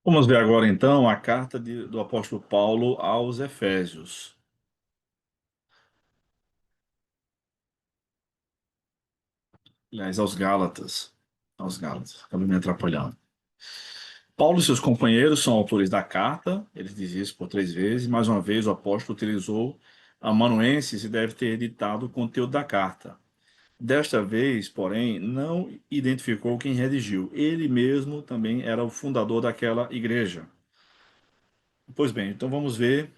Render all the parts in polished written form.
Vamos ver agora então a carta do apóstolo Paulo aos Efésios, aliás, aos Gálatas, acabei me atrapalhando. Paulo e seus companheiros são autores da carta, ele diz isso por 3 vezes, mais uma vez o apóstolo utilizou amanuenses e deve ter editado o conteúdo da carta. Desta vez, porém, não identificou quem redigiu. Ele mesmo também era o fundador daquela igreja. Pois bem, então vamos ver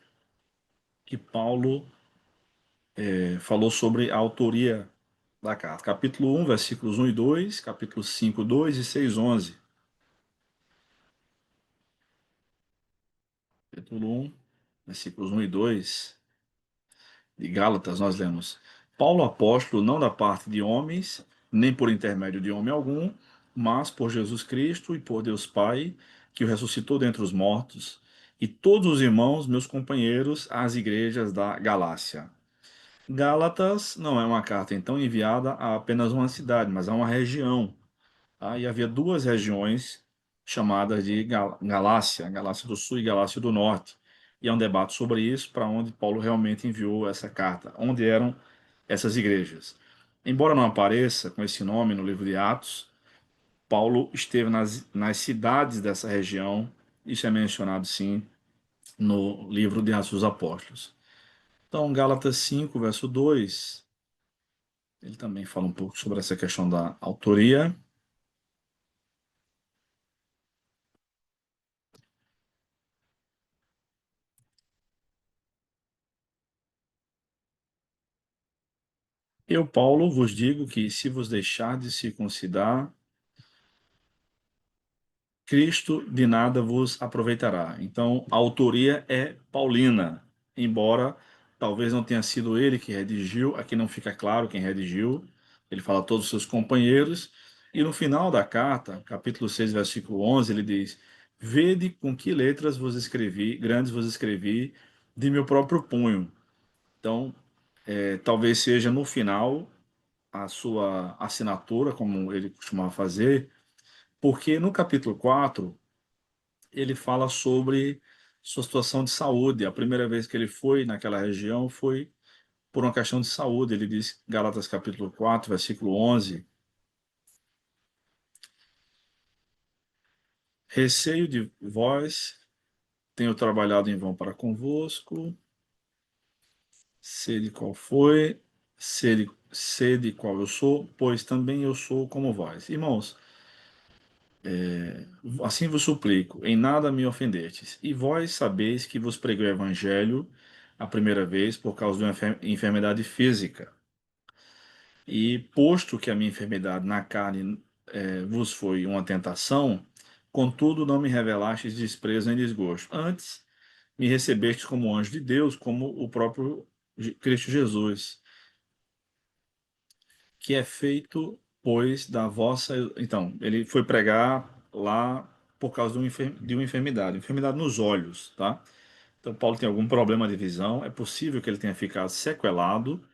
que Paulo falou sobre a autoria da carta. Capítulo 1, versículos 1 e 2, capítulo 5, 2 e 6, 11. Capítulo 1, versículos 1 e 2 de Gálatas, nós lemos: Paulo, apóstolo, não da parte de homens, nem por intermédio de homem algum, mas por Jesus Cristo e por Deus Pai, que o ressuscitou dentre os mortos, e todos os irmãos, meus companheiros, às igrejas da Galácia. Gálatas não é uma carta, então, enviada a apenas uma cidade, mas a uma região. Tá? E havia duas regiões chamadas de Galácia, Galácia do Sul e Galácia do Norte. E há um debate sobre isso, para onde Paulo realmente enviou essa carta, onde eram essas igrejas. Embora não apareça com esse nome no livro de Atos, Paulo esteve nas cidades dessa região, isso é mencionado sim no livro de Atos dos Apóstolos. Então, Gálatas 5, verso 2, ele também fala um pouco sobre essa questão da autoria. Eu, Paulo, vos digo que se vos deixar de circuncidar, Cristo de nada vos aproveitará. Então, a autoria é paulina, embora talvez não tenha sido ele que redigiu, aqui não fica claro quem redigiu, ele fala a todos os seus companheiros, e no final da carta, capítulo 6, versículo 11, ele diz: Vede com que letras vos escrevi, grandes vos escrevi, de meu próprio punho. Então, talvez seja no final a sua assinatura, como ele costumava fazer, porque no capítulo 4 ele fala sobre sua situação de saúde. A primeira vez que ele foi naquela região foi por uma questão de saúde. Ele diz, Gálatas capítulo 4, versículo 11, receio de vós, tenho trabalhado em vão para convosco, sede qual foi, sede qual eu sou, pois também eu sou como vós. Irmãos, assim vos suplico, em nada me ofendestes. E vós sabeis que vos preguei o evangelho a primeira vez por causa de uma enfermidade física. E posto que a minha enfermidade na carne vos foi uma tentação, contudo não me revelastes desprezo nem desgosto. Antes me recebestes como anjo de Deus, como o próprio Cristo Jesus, que é feito, pois, da vossa. Então, ele foi pregar lá por causa de uma enfermidade nos olhos, tá? Então, Paulo tem algum problema de visão, é possível que ele tenha ficado sequelado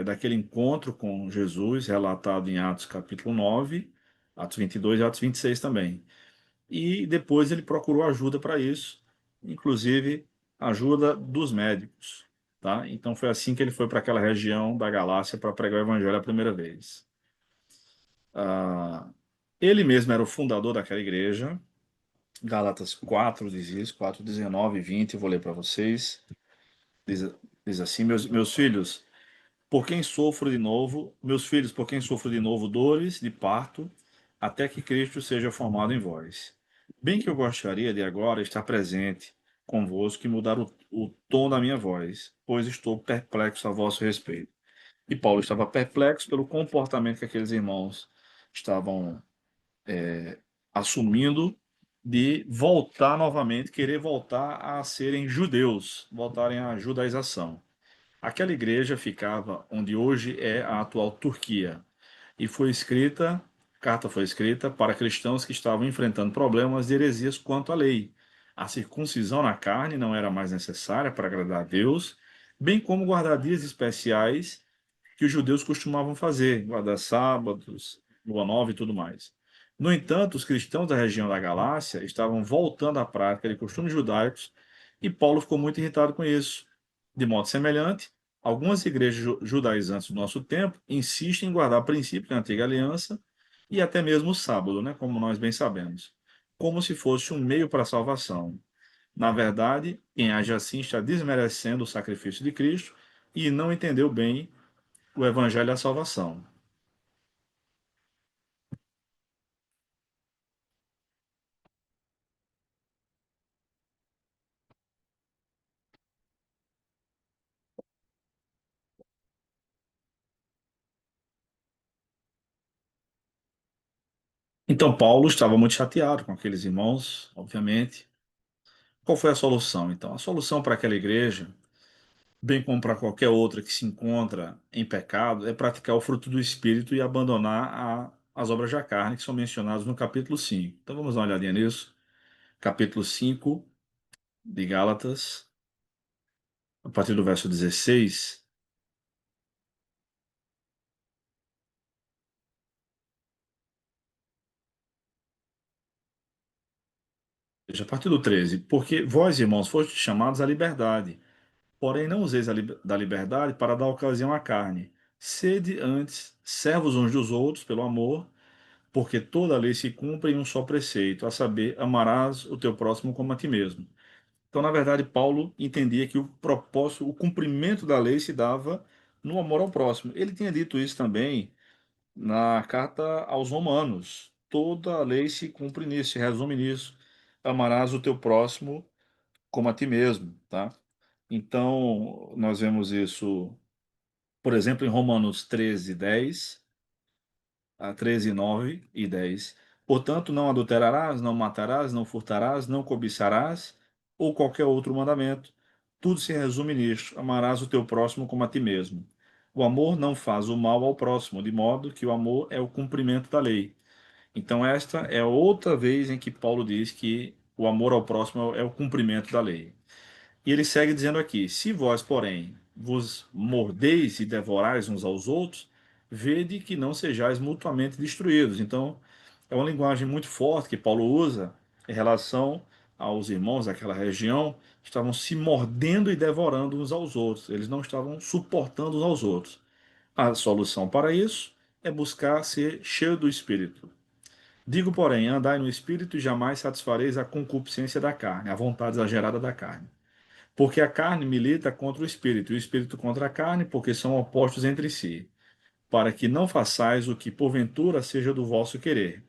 daquele encontro com Jesus, relatado em Atos capítulo 9, Atos 22 e Atos 26 também. E depois ele procurou ajuda para isso, inclusive ajuda dos médicos. Tá? Então foi assim que ele foi para aquela região da Galácia para pregar o evangelho a primeira vez. Ah, ele mesmo era o fundador daquela igreja. Gálatas 4 diz isso, 4, 19 e 20, eu vou ler para vocês. Diz, diz assim: meus filhos, por quem sofro de novo, meus filhos, por quem sofro de novo dores de parto, até que Cristo seja formado em vós. Bem que eu gostaria de agora estar presente convosco e mudar o tom da minha voz, pois estou perplexo a vosso respeito. E Paulo estava perplexo pelo comportamento que aqueles irmãos estavam assumindo de voltar novamente, querer voltar a serem judeus, voltarem à judaização. Aquela igreja ficava onde hoje é a atual Turquia e a carta foi escrita para cristãos que estavam enfrentando problemas de heresias quanto à lei. A circuncisão na carne não era mais necessária para agradar a Deus, bem como guardar dias especiais que os judeus costumavam fazer, guardar sábados, lua nova e tudo mais. No entanto, os cristãos da região da Galácia estavam voltando à prática de costumes judaicos e Paulo ficou muito irritado com isso. De modo semelhante, algumas igrejas judaizantes do nosso tempo insistem em guardar princípios da antiga aliança e até mesmo o sábado, né, como nós bem sabemos, como se fosse um meio para a salvação. Na verdade, quem age assim está desmerecendo o sacrifício de Cristo e não entendeu bem o evangelho da salvação. Então, Paulo estava muito chateado com aqueles irmãos, obviamente. Qual foi a solução, então? A solução para aquela igreja, bem como para qualquer outra que se encontra em pecado, é praticar o fruto do Espírito e abandonar as obras da carne, que são mencionadas no capítulo 5. Então, vamos dar uma olhadinha nisso. Capítulo 5 de Gálatas, a partir do verso 16. Veja, a partir do 13. Porque vós, irmãos, fostes chamados à liberdade. Porém, não useis da liberdade para dar ocasião à carne. Sede antes servos uns dos outros pelo amor, porque toda a lei se cumpre em um só preceito, a saber, amarás o teu próximo como a ti mesmo. Então, na verdade, Paulo entendia que o propósito, o cumprimento da lei se dava no amor ao próximo. Ele tinha dito isso também na carta aos Romanos. Toda a lei se cumpre nisso, se resume nisso. Amarás o teu próximo como a ti mesmo, tá? Então, nós vemos isso, por exemplo, em Romanos 13, 10, a 13, 9 e 10. Portanto, não adulterarás, não matarás, não furtarás, não cobiçarás, ou qualquer outro mandamento. Tudo se resume nisto: amarás o teu próximo como a ti mesmo. O amor não faz o mal ao próximo, de modo que o amor é o cumprimento da lei. Então, esta é outra vez em que Paulo diz que o amor ao próximo é o cumprimento da lei. E ele segue dizendo aqui: se vós, porém, vos mordeis e devorais uns aos outros, vede que não sejais mutuamente destruídos. Então, é uma linguagem muito forte que Paulo usa em relação aos irmãos daquela região, que estavam se mordendo e devorando uns aos outros. Eles não estavam suportando uns aos outros. A solução para isso é buscar ser cheio do Espírito. Digo, porém, andai no Espírito e jamais satisfareis a concupiscência da carne, a vontade exagerada da carne. Porque a carne milita contra o espírito, e o espírito contra a carne, porque são opostos entre si, para que não façais o que porventura seja do vosso querer.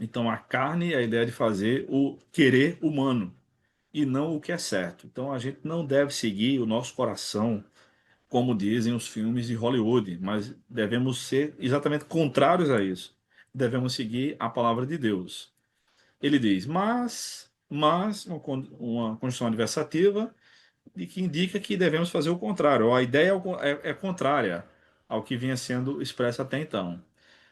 Então, a carne é a ideia de fazer o querer humano e não o que é certo. Então, a gente não deve seguir o nosso coração, como dizem os filmes de Hollywood, mas devemos ser exatamente contrários a isso. Devemos seguir a palavra de Deus. Ele diz, mas, uma condição adversativa e que indica que devemos fazer o contrário. A ideia é contrária ao que vinha sendo expresso até então.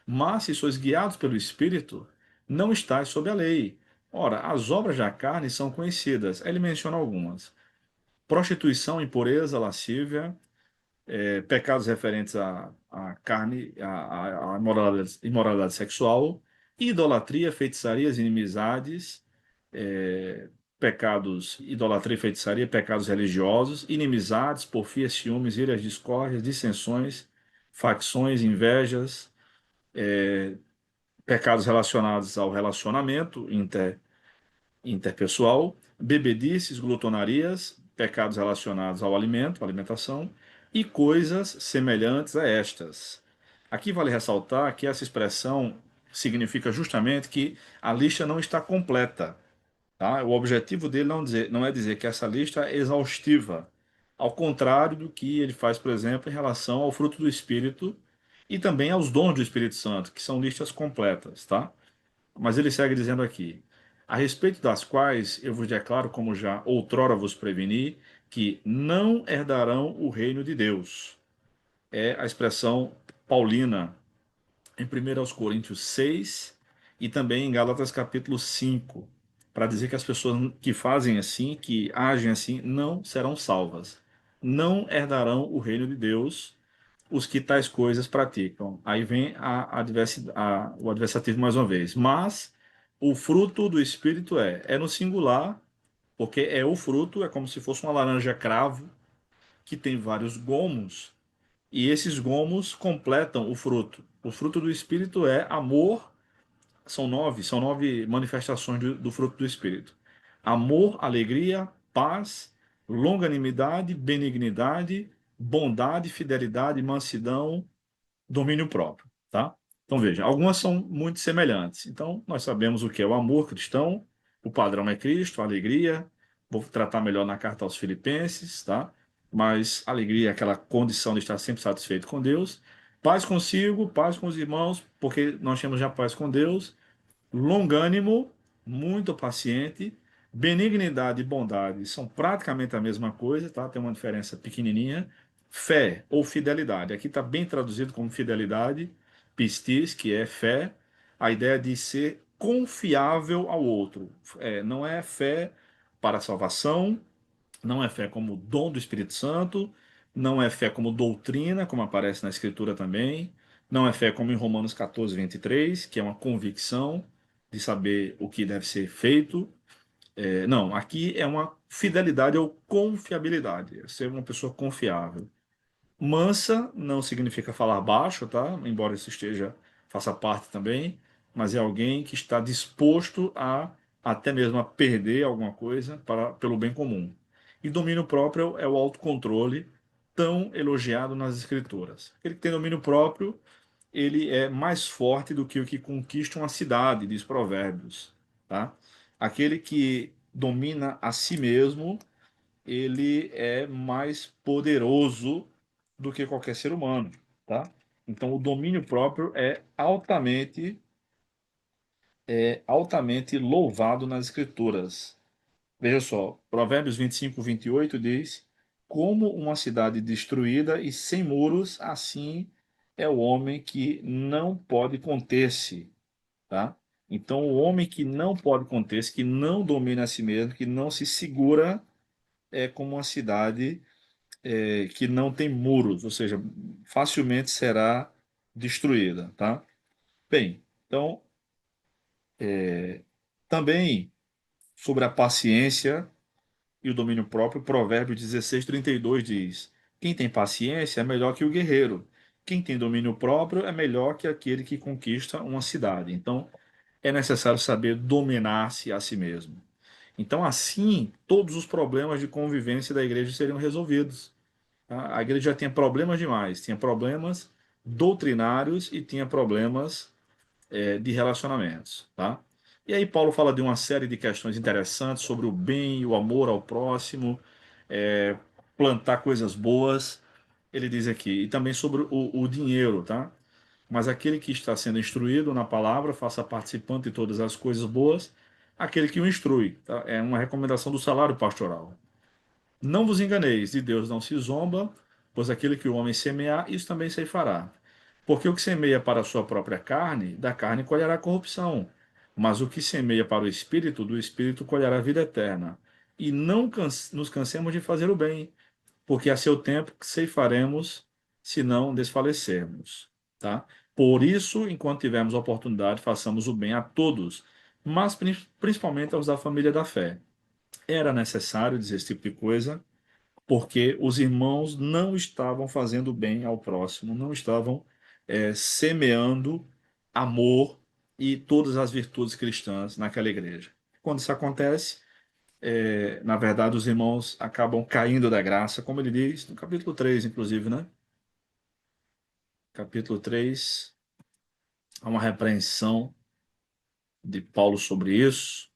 Mas se sois guiados pelo Espírito, não estáis sob a lei. Ora, as obras da carne são conhecidas. Ele menciona algumas: prostituição, impureza, lascívia, pecados referentes à carne, à imoralidade sexual, idolatria, feitiçarias, inimizades, é, pecados, idolatria e feitiçaria, pecados religiosos, inimizades, porfias, ciúmes, iras, discórdias, dissensões, facções, invejas, pecados relacionados ao relacionamento interpessoal, bebedices, glutonarias, pecados relacionados ao alimento, alimentação, e coisas semelhantes a estas. Aqui vale ressaltar que essa expressão significa justamente que a lista não está completa. Tá? O objetivo dele não é dizer que essa lista é exaustiva, ao contrário do que ele faz, por exemplo, em relação ao fruto do Espírito e também aos dons do Espírito Santo, que são listas completas, tá? Mas ele segue dizendo aqui: a respeito das quais eu vos declaro, como já outrora vos preveni, que não herdarão o reino de Deus. É a expressão paulina em 1 Coríntios 6 e também em Gálatas capítulo 5, para dizer que as pessoas que fazem assim, que agem assim, não serão salvas. Não herdarão o reino de Deus. os que tais coisas praticam. Aí vem o adversativo mais uma vez. Mas o fruto do Espírito é no singular, porque é o fruto, é como se fosse uma laranja cravo que tem vários gomos, e esses gomos completam o fruto. O fruto do Espírito é amor, são nove manifestações do fruto do Espírito: amor, alegria, paz, longanimidade, benignidade, bondade, fidelidade, mansidão, domínio próprio, tá? Então veja, algumas são muito semelhantes. Então nós sabemos o que é o amor cristão, o padrão é Cristo, a alegria. Vou tratar melhor na carta aos Filipenses, tá? Mas alegria é aquela condição de estar sempre satisfeito com Deus. Paz consigo, paz com os irmãos, porque nós temos já paz com Deus. Longânimo, muito paciente. Benignidade e bondade são praticamente a mesma coisa, tá? Tem uma diferença pequenininha. Fé ou fidelidade. Aqui está bem traduzido como fidelidade. Pistis, que é fé. A ideia de ser confiável ao outro. Não é fé para a salvação, não é fé como dom do Espírito Santo, não é fé como doutrina, como aparece na Escritura também, não é fé como em Romanos 14, 23, que é uma convicção de saber o que deve ser feito. Não, aqui é uma fidelidade ou confiabilidade, é ser uma pessoa confiável. Mansa não significa falar baixo, tá? Embora isso faça parte também, mas é alguém que está disposto a até mesmo a perder alguma coisa pelo bem comum. E domínio próprio é o autocontrole tão elogiado nas escrituras. Aquele que tem domínio próprio, ele é mais forte do que o que conquista uma cidade, diz Provérbios, tá? Aquele que domina a si mesmo, ele é mais poderoso do que qualquer ser humano, tá? Então, o domínio próprio é altamente louvado nas Escrituras. Veja só, Provérbios 25, 28 diz: como uma cidade destruída e sem muros, assim é o homem que não pode conter-se, tá? Então, o homem que não pode conter-se, que não domina a si mesmo, que não se segura, é como uma cidade que não tem muros, ou seja, facilmente será destruída, tá? Bem, então, também sobre a paciência e o domínio próprio, Provérbio 16:32 diz: quem tem paciência é melhor que o guerreiro. Quem tem domínio próprio é melhor que aquele que conquista uma cidade. Então, é necessário saber dominar-se a si mesmo. Então, assim, todos os problemas de convivência da igreja seriam resolvidos. Tá? A igreja já tinha problemas demais, tinha problemas doutrinários e tinha problemas de relacionamentos, tá? E aí Paulo fala de uma série de questões interessantes sobre o bem, o amor ao próximo, é, plantar coisas boas. Ele diz aqui, e também sobre o dinheiro, tá? Mas aquele que está sendo instruído na palavra, faça participante de todas as coisas boas, aquele que o instrui, tá? É uma recomendação do salário pastoral. Não vos enganeis, de Deus não se zomba, pois aquele que o homem semear, isso também se fará. Porque o que semeia para a sua própria carne, da carne colherá corrupção. Mas o que semeia para o espírito, do espírito colherá vida eterna. E não nos cansemos de fazer o bem, porque a seu tempo ceifaremos, se não desfalecermos. Tá? Por isso, enquanto tivermos oportunidade, façamos o bem a todos, mas principalmente aos da família da fé. Era necessário dizer esse tipo de coisa, porque os irmãos não estavam fazendo bem ao próximo, não estavam semeando amor e todas as virtudes cristãs naquela igreja. Quando isso acontece, na verdade, os irmãos acabam caindo da graça, como ele diz no capítulo 3, inclusive, né? Capítulo 3, há uma repreensão de Paulo sobre isso.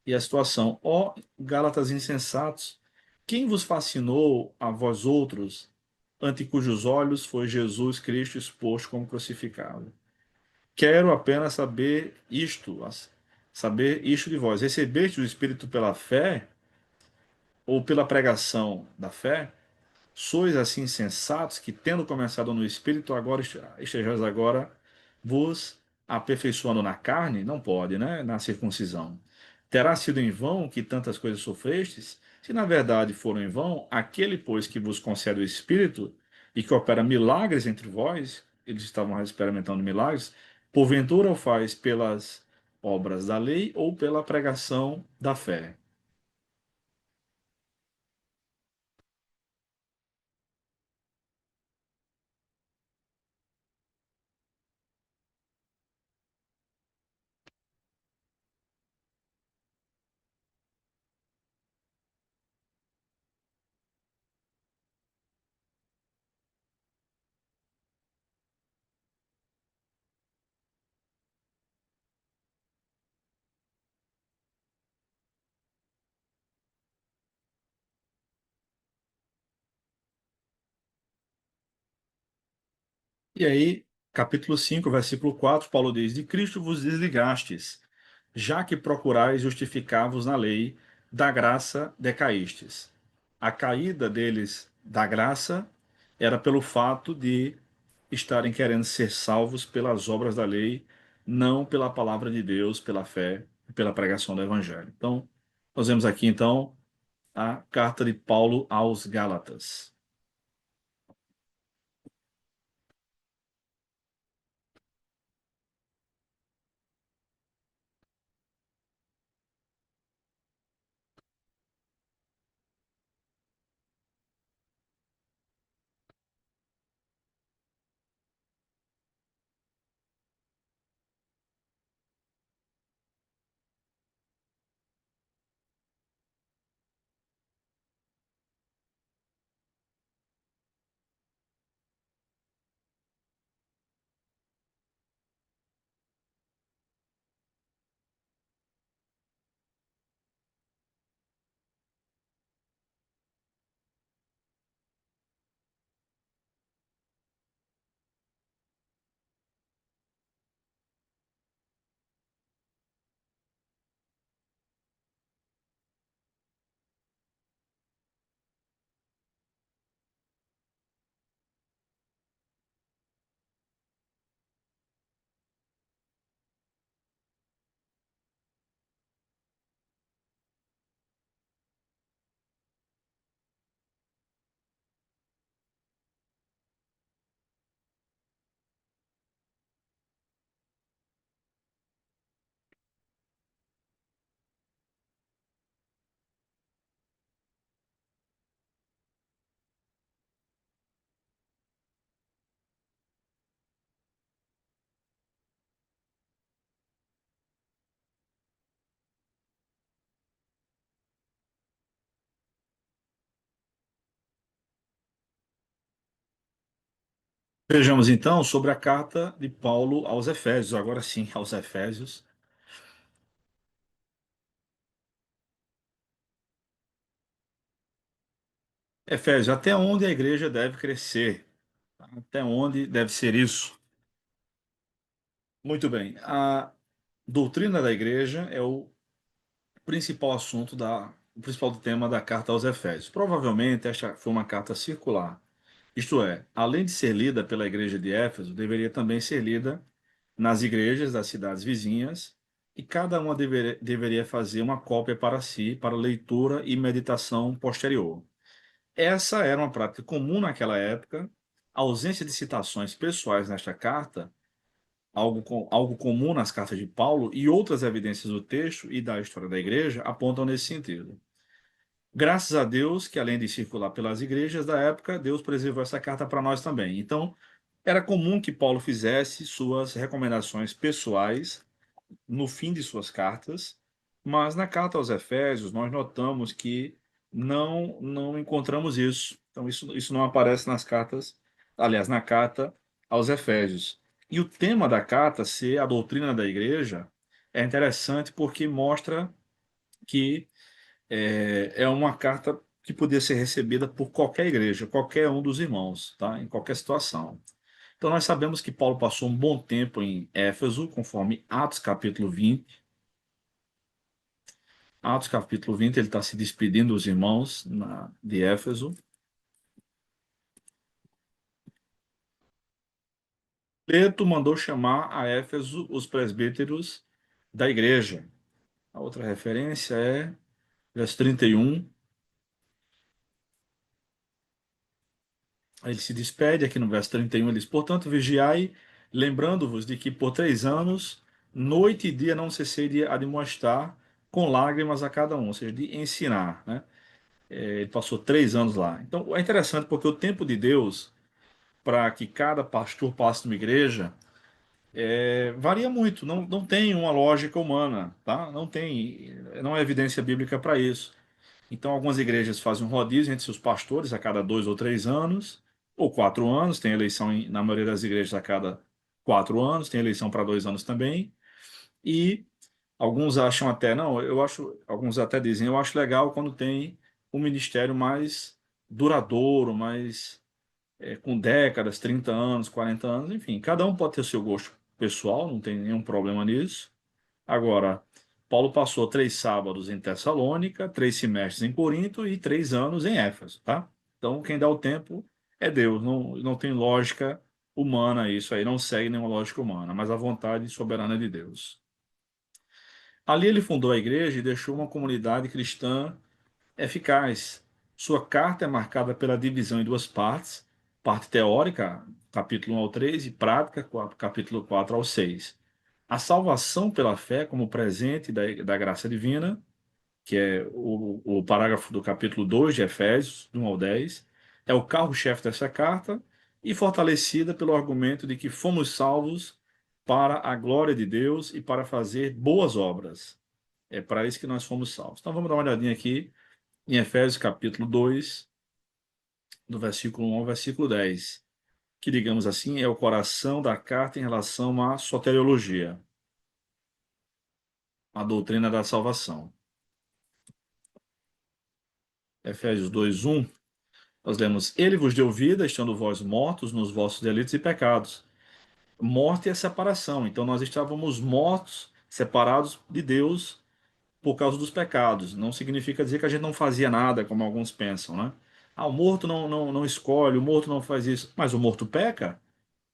E a situação, ó Gálatas insensatos, quem vos fascinou a vós outros, ante cujos olhos foi Jesus Cristo exposto como crucificado? Quero apenas saber isto de vós. Recebeste o Espírito pela fé ou pela pregação da fé? Sois assim sensatos que, tendo começado no Espírito, agora estejais agora vos aperfeiçoando na carne? Não pode, né? Na circuncisão. Terá sido em vão que tantas coisas sofrestes? Se na verdade foram em vão, aquele, pois, que vos concede o Espírito e que opera milagres entre vós, eles estavam experimentando milagres, porventura o faz pelas obras da lei ou pela pregação da fé? E aí, capítulo 5, versículo 4, Paulo diz: De Cristo vos desligastes, já que procurais justificar-vos na lei, da graça decaístes. A caída deles da graça era pelo fato de estarem querendo ser salvos pelas obras da lei, não pela palavra de Deus, pela fé e pela pregação do evangelho. Então, nós vemos aqui então a carta de Paulo aos Gálatas. Vejamos então sobre a carta de Paulo aos Efésios, agora sim, aos Efésios. Efésios, até onde a igreja deve crescer? Até onde deve ser isso? Muito bem. A doutrina da igreja é o principal assunto o principal tema da carta aos Efésios. Provavelmente esta foi uma carta circular. Isto é, além de ser lida pela igreja de Éfeso, deveria também ser lida nas igrejas das cidades vizinhas, e cada uma deveria fazer uma cópia para si, para leitura e meditação posterior. Essa era uma prática comum naquela época. A ausência de citações pessoais nesta carta, algo comum nas cartas de Paulo, e outras evidências do texto e da história da igreja apontam nesse sentido. Graças a Deus que, além de circular pelas igrejas da época, Deus preservou essa carta para nós também. Então, era comum que Paulo fizesse suas recomendações pessoais no fim de suas cartas, mas na carta aos Efésios nós notamos que não encontramos isso. Então isso não aparece nas cartas, aliás, na carta aos Efésios. E o tema da carta ser a doutrina da igreja é interessante porque mostra que é uma carta que podia ser recebida por qualquer igreja, qualquer um dos irmãos, tá? Em qualquer situação. Então, nós sabemos que Paulo passou um bom tempo em Éfeso, conforme Atos capítulo 20. Atos capítulo 20, ele está se despedindo dos irmãos de Éfeso. Pedro mandou chamar a Éfeso os presbíteros da igreja. A outra referência é verso 31. Aí ele se despede aqui no verso 31, ele diz: portanto, vigiai, lembrando-vos de que por 3 anos, noite e dia não cessei de admoestar com lágrimas a cada um, ou seja, de ensinar, né? Ele passou 3 anos lá. Então é interessante porque o tempo de Deus para que cada pastor passe numa igreja varia muito, não tem uma lógica humana, tá? Não tem, não é evidência bíblica para isso. Então, algumas igrejas fazem um rodízio entre seus pastores a cada 2 ou 3 anos, ou 4 anos, tem eleição na maioria das igrejas a cada 4 anos, tem eleição para 2 anos também, e alguns acham até, não, eu acho, alguns até dizem, eu acho legal quando tem um ministério mais duradouro, mais com décadas, 30 anos, 40 anos, enfim, cada um pode ter seu gosto pessoal, não tem nenhum problema nisso. Agora, Paulo passou 3 sábados em Tessalônica, 3 semestres em Corinto e 3 anos em Éfeso, tá? Então, quem dá o tempo é Deus, não tem lógica humana isso aí, não segue nenhuma lógica humana, mas a vontade soberana de Deus. Ali ele fundou a igreja e deixou uma comunidade cristã eficaz. Sua carta é marcada pela divisão em duas partes: parte teórica, capítulo 1 ao 3, e prática, capítulo 4 ao 6. A salvação pela fé como presente da graça divina, que é o parágrafo do capítulo 2 de Efésios, do 1 ao 10, é o carro-chefe dessa carta e fortalecida pelo argumento de que fomos salvos para a glória de Deus e para fazer boas obras. É para isso que nós fomos salvos. Então vamos dar uma olhadinha aqui em Efésios capítulo 2, do versículo 1 ao versículo 10, que, digamos assim, é o coração da carta em relação à soteriologia, a doutrina da salvação. Efésios 2:1, nós lemos: Ele vos deu vida, estando vós mortos nos vossos delitos e pecados. Morte é separação, então nós estávamos mortos, separados de Deus por causa dos pecados. Não significa dizer que a gente não fazia nada, como alguns pensam, né? Ah, o morto não escolhe, o morto não faz isso. Mas o morto peca?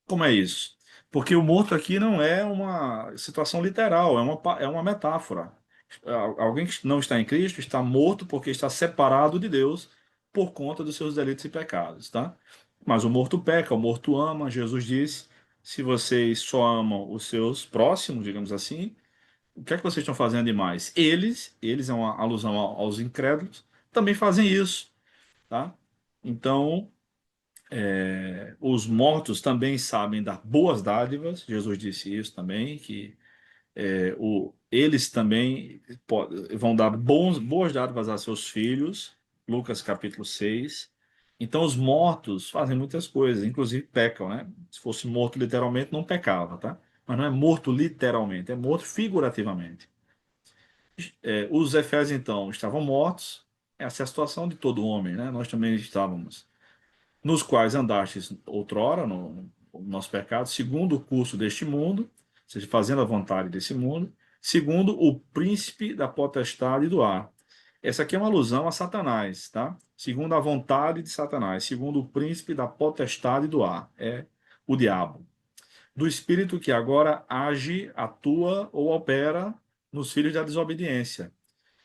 Como é isso? Porque o morto aqui não é uma situação literal, é uma metáfora. Alguém que não está em Cristo está morto porque está separado de Deus por conta dos seus delitos e pecados, tá? Mas o morto peca, o morto ama. Jesus disse: se vocês só amam os seus próximos, digamos assim, o que é que vocês estão fazendo demais? Eles é uma alusão aos incrédulos, também fazem isso, tá? Então, os mortos também sabem dar boas dádivas. Jesus disse isso também, que eles também vão dar boas dádivas a seus filhos. Lucas capítulo 6. Então, os mortos fazem muitas coisas, inclusive pecam, né? Se fosse morto literalmente, não pecava, tá? Mas não é morto literalmente, é morto figurativamente. Os Efésios, então, estavam mortos. Essa é a situação de todo homem, né? Nós também estávamos, nos quais andastes outrora, no nosso pecado, segundo o curso deste mundo, ou seja, fazendo a vontade desse mundo, segundo o príncipe da potestade do ar. Essa aqui é uma alusão a Satanás, tá? Segundo a vontade de Satanás, segundo o príncipe da potestade do ar, é o diabo. Do espírito que agora age, atua ou opera nos filhos da desobediência.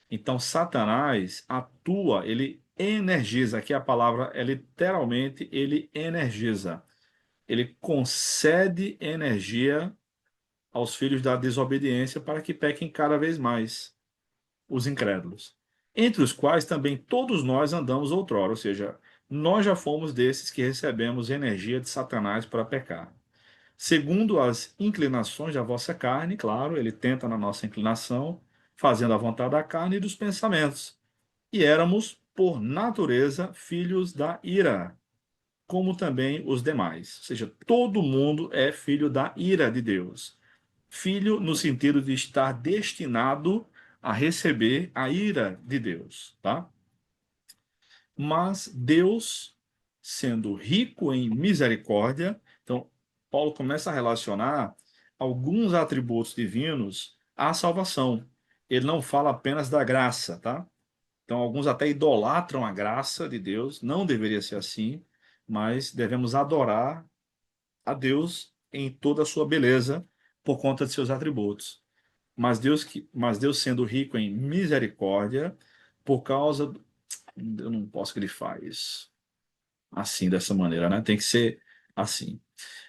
Então, Satanás atua, ele energiza, aqui a palavra é literalmente, ele energiza. Ele concede energia aos filhos da desobediência para que pequem cada vez mais, os incrédulos. Entre os quais também todos nós andamos outrora, ou seja, nós já fomos desses que recebemos energia de Satanás para pecar. Segundo as inclinações da vossa carne, claro, ele tenta na nossa inclinação, fazendo a vontade da carne e dos pensamentos, e éramos, por natureza, filhos da ira, como também os demais. Ou seja, todo mundo é filho da ira de Deus. Filho no sentido de estar destinado a receber a ira de Deus, tá? Mas Deus, sendo rico em misericórdia, então Paulo começa a relacionar alguns atributos divinos à salvação. Ele não fala apenas da graça, tá? Então, alguns até idolatram a graça de Deus, não deveria ser assim, mas devemos adorar a Deus em toda a sua beleza por conta de seus atributos. Mas Deus sendo rico em misericórdia, por causa, eu não posso grifar isso. assim, dessa maneira, né? Tem que ser assim.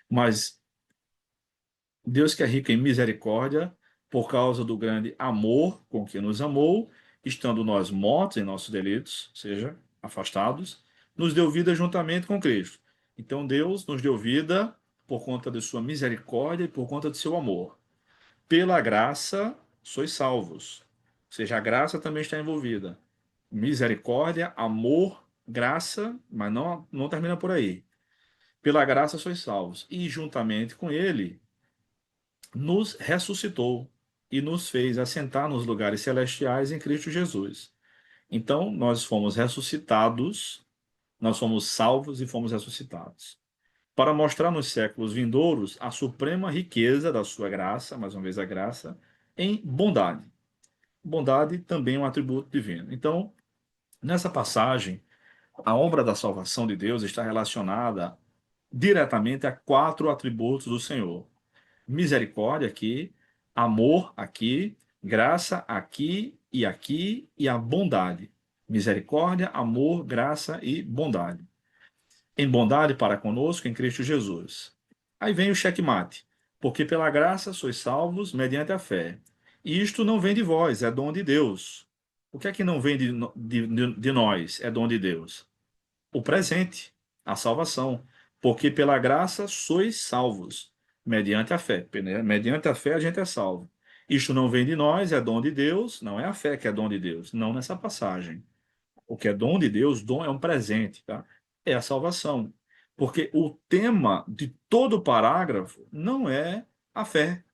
Mas Deus que é rico em misericórdia, por causa do grande amor com que nos amou, estando nós mortos em nossos delitos, ou seja, afastados, nos deu vida juntamente com Cristo. Então Deus nos deu vida por conta de sua misericórdia e por conta de seu amor. Pela graça sois salvos. Ou seja, a graça também está envolvida. Misericórdia, amor, graça, mas não termina por aí. Pela graça sois salvos. E juntamente com ele nos ressuscitou e nos fez assentar nos lugares celestiais em Cristo Jesus. Então, nós fomos ressuscitados, nós fomos salvos e fomos ressuscitados. Para mostrar nos séculos vindouros a suprema riqueza da sua graça, mais uma vez a graça, em bondade. Bondade também é um atributo divino. Então, nessa passagem, a obra da salvação de Deus está relacionada diretamente a quatro atributos do Senhor: misericórdia aqui, amor aqui, graça aqui e a bondade. Misericórdia, amor, graça e bondade. Em bondade para conosco em Cristo Jesus. Aí vem o checkmate. Porque pela graça sois salvos mediante a fé. E isto não vem de vós, é dom de Deus. O que é que não vem de nós? É dom de Deus. O presente, a salvação. Porque pela graça sois salvos, mediante a fé. Mediante a fé a gente é salvo. Isto não vem de nós, é dom de Deus, não é a fé que é dom de Deus, não nessa passagem. O que é dom de Deus, dom é um presente, tá? É a salvação. Porque o tema de todo o parágrafo não é a fé,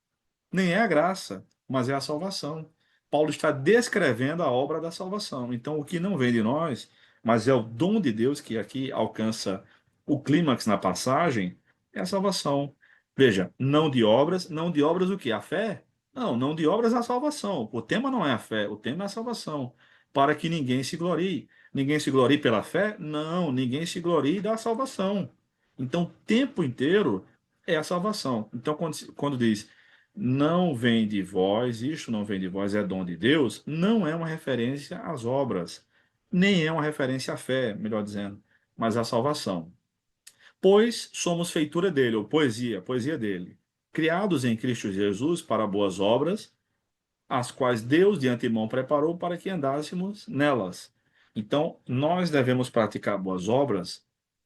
nem é a graça, mas é a salvação. Paulo está descrevendo a obra da salvação. Então, o que não vem de nós, mas é o dom de Deus que aqui alcança o clímax na passagem, é a salvação. Veja, não de obras, não de obras o quê? A fé? Não, não de obras a salvação. O tema não é a fé, o tema é a salvação. Para que ninguém se glorie. Ninguém se glorie pela fé? Não, ninguém se glorie da salvação. Então, o tempo inteiro é a salvação. Então, quando diz não vem de vós, isto não vem de vós, é dom de Deus, não é uma referência às obras, nem é uma referência à fé, melhor dizendo, mas à salvação. Pois somos feitura dele, ou poesia, poesia dele, criados em Cristo Jesus para boas obras, as quais Deus de antemão preparou para que andássemos nelas. Então, nós devemos praticar boas obras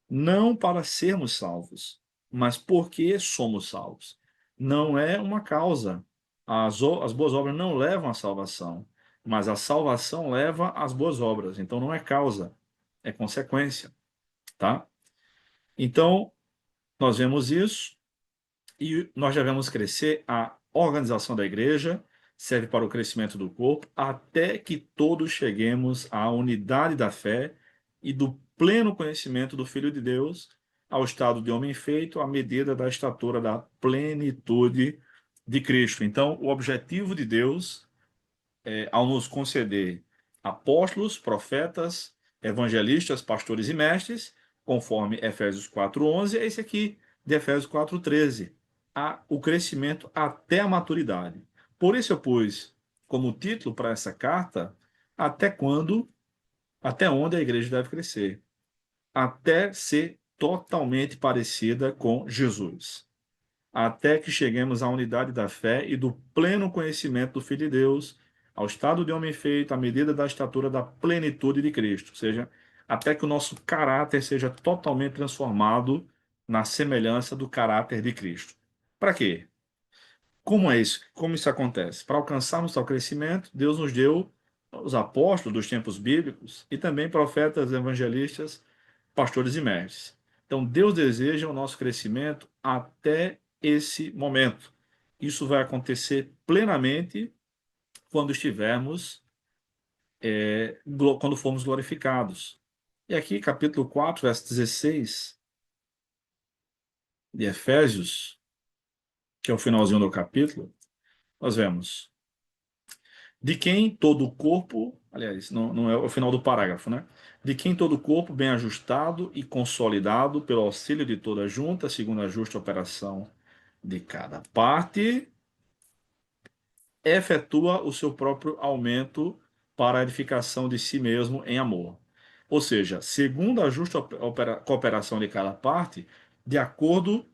não para sermos salvos, mas porque somos salvos. Não é uma causa. As boas obras não levam à salvação, mas a salvação leva às boas obras. Então, não é causa, é consequência, tá? Então, nós vemos isso. E nós devemos crescer. A organização da igreja serve para o crescimento do corpo, até que todos cheguemos à unidade da fé e do pleno conhecimento do Filho de Deus, ao estado de homem feito, à medida da estatura da plenitude de Cristo. Então, o objetivo de Deus ao nos conceder apóstolos, profetas, evangelistas, pastores e mestres, conforme Efésios 4:11, é esse aqui de Efésios 4:13, o crescimento até a maturidade. Por isso eu pus como título para essa carta, até quando, até onde a igreja deve crescer, até ser totalmente parecida com Jesus, até que cheguemos à unidade da fé e do pleno conhecimento do Filho de Deus, ao estado de homem feito, à medida da estatura da plenitude de Cristo, ou seja, até que o nosso caráter seja totalmente transformado na semelhança do caráter de Cristo. Para quê? Como é isso? Como isso acontece? Para alcançarmos tal crescimento, Deus nos deu os apóstolos dos tempos bíblicos e também profetas, evangelistas, pastores e mestres. Então, Deus deseja o nosso crescimento até esse momento. Isso vai acontecer plenamente quando estivermos, quando formos glorificados. E aqui, capítulo 4, verso 16 de Efésios, que é o finalzinho do capítulo, nós vemos: de quem todo o corpo, aliás, não é o final do parágrafo, né? De quem todo o corpo, bem ajustado e consolidado pelo auxílio de toda junta, segundo a justa operação de cada parte, efetua o seu próprio aumento para a edificação de si mesmo em amor. Ou seja, segundo a justa cooperação de cada parte, de acordo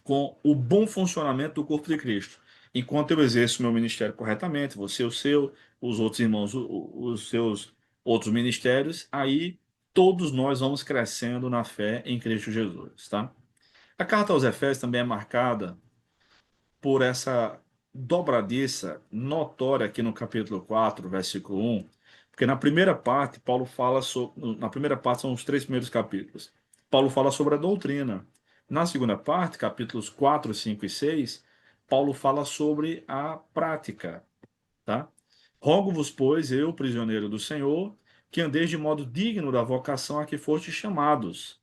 com o bom funcionamento do corpo de Cristo. Enquanto eu exerço meu ministério corretamente, você o seu, os outros irmãos os seus outros ministérios, aí todos nós vamos crescendo na fé em Cristo Jesus, tá? A carta aos Efésios também é marcada por essa dobradiça notória aqui no capítulo 4, versículo 1, porque na primeira parte, Paulo fala sobre, na primeira parte são os três primeiros capítulos. Paulo fala sobre a doutrina. Na segunda parte, capítulos 4, 5 e 6, Paulo fala sobre a prática, tá? Rogo-vos, pois, eu, prisioneiro do Senhor, que andeis de modo digno da vocação a que fostes chamados,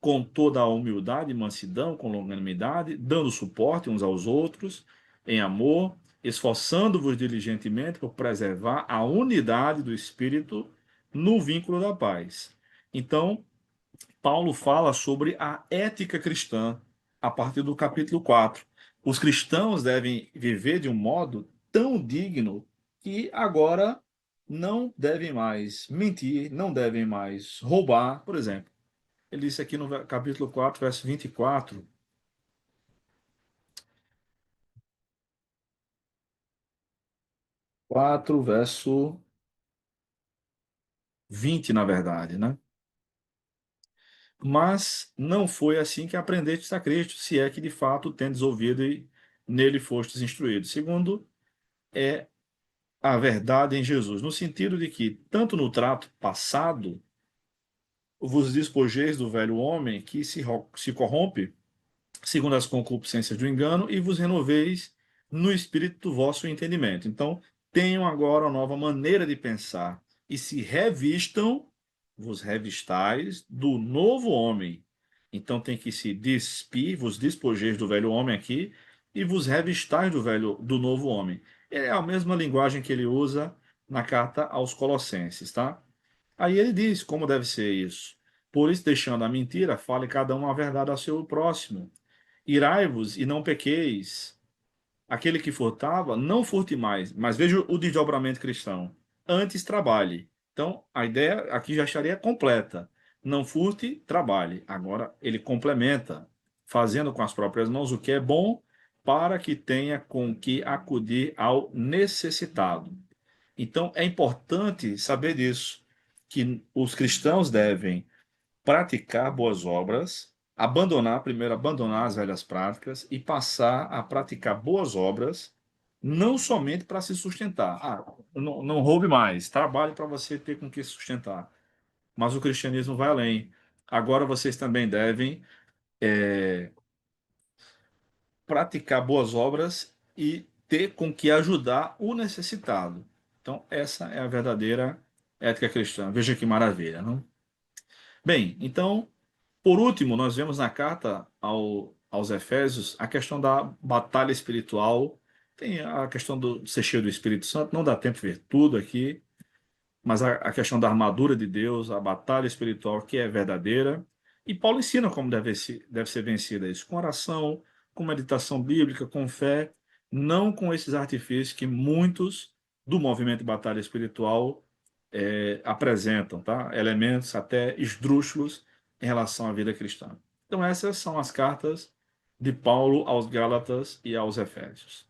com toda a humildade e mansidão, com longanimidade, dando suporte uns aos outros, em amor, esforçando-vos diligentemente por preservar a unidade do Espírito no vínculo da paz. Então, Paulo fala sobre a ética cristã a partir do capítulo 4. Os cristãos devem viver de um modo tão digno que agora não devem mais mentir, não devem mais roubar, por exemplo. Ele disse aqui no capítulo 4, verso 24, 4, verso 20, na verdade, né? Mas não foi assim que aprendestes a Cristo, se é que de fato tendes ouvido e nele fostes instruídos. Segundo, é a verdade em Jesus, no sentido de que, tanto no trato passado, vos despojeis do velho homem que se corrompe segundo as concupiscências do engano, e vos renoveis no espírito do vosso entendimento. Então, tenham agora uma nova maneira de pensar e se revistam, vos revistais do novo homem. Então, tem que se despir, vos despojeis do velho homem aqui e vos revistais do novo homem. É a mesma linguagem que ele usa na carta aos Colossenses, tá? Aí ele diz como deve ser isso. Por isso, deixando a mentira, fale cada um a verdade ao seu próximo. Irai-vos e não pequeis. Aquele que furtava, não furte mais. Mas veja o desdobramento cristão. Antes trabalhe. Então, a ideia aqui já estaria completa. Não furte, trabalhe. Agora, ele complementa, fazendo com as próprias mãos o que é bom, para que tenha com que acudir ao necessitado. Então, é importante saber disso, que os cristãos devem praticar boas obras, abandonar as velhas práticas e passar a praticar boas obras, não somente para se sustentar. Não roube mais, trabalhe para você ter com que se sustentar. Mas o cristianismo vai além. Agora vocês também devem praticar boas obras e ter com que ajudar o necessitado. Então, essa é a verdadeira ética cristã. Veja que maravilha, não? Bem, então, por último, nós vemos na carta aos Efésios a questão da batalha espiritual. Tem a questão do ser cheio do Espírito Santo, não dá tempo de ver tudo aqui, mas a questão da armadura de Deus, a batalha espiritual que é verdadeira. E Paulo ensina como deve ser vencida isso, com oração, com meditação bíblica, com fé, não com esses artifícios que muitos do movimento de batalha espiritual apresentam, tá? Elementos até esdrúxulos em relação à vida cristã. Então, essas são as cartas de Paulo aos Gálatas e aos Efésios.